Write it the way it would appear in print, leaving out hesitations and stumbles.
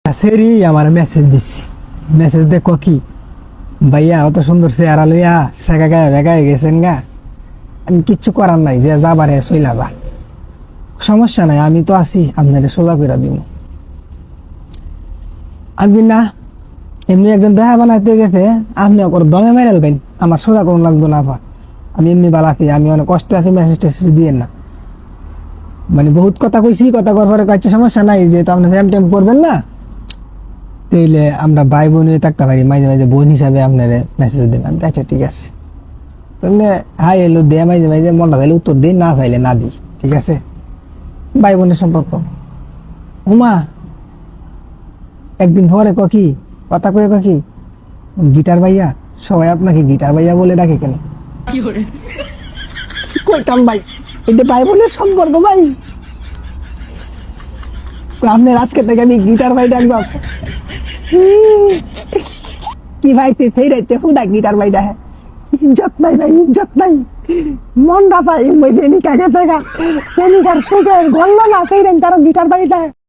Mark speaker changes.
Speaker 1: সেরি আমার মেসেজ দিছি। মেসেজ দেখো কি, ভাইয়া অত সুন্দর চেহারা লইয়া সেগা গায়ে বেগায় গেছেন গা, আমি কিচ্ছু করার নাই, যে যাবারে চইলা যা, সমস্যা নাই, আমি তো আছি, আপনারে সোজা করে দিব। আমি না এমনি একজন দেখা বানাইতে গেছে, আপনি ওপর দমে মেরে এলবেন, আমার সোজা করুন লাগতো না পা, আমি এমনি বালাতি, আমি অনেক কষ্টে আছি, মেসেজ টেসেজ দিয়ে না, মানে বহুত কথা কইছি, কথা কর পরে কাছে সমস্যা নাই, যে তো আপনি ফ্যাম ট্যাম করবেন না, তাইলে আমরা ভাই বোন হয়ে থাকতে পারি, মাঝে মাঝে বোন হিসাবে আপনার মেসেজ দেন। আমি আচ্ছা ঠিক আছে, তাহলে হাই এলো দে, মাঝে মাঝে মনটা চাইলে উত্তর দিই, না চাইলে না দিই, ঠিক আছে, ভাই বোনের সম্পর্ক। উমা একদিন পরে কি কথা কয়ে কি, গিটার ভাইয়া, সবাই আপনাকে গিটার ভাইয়া বলে ডাকে কেন? কইতাম ভাই, এটা ভাই বোনের সম্পর্ক ভাই, আপনার আজকে থেকে আমি গিটার ভাই ডাকবো। কি ভাই সেই রাইতে হুদা গিটার ভাই ডাকে, ইজ্জত নাই ভাই, ইজ্জত নাই, মনটা পাই মইলে নি কাকে দেখা প্রেমিকার সুখের গল্ল না, সেই রাইতে তারা গিটার ভাই ডাকে।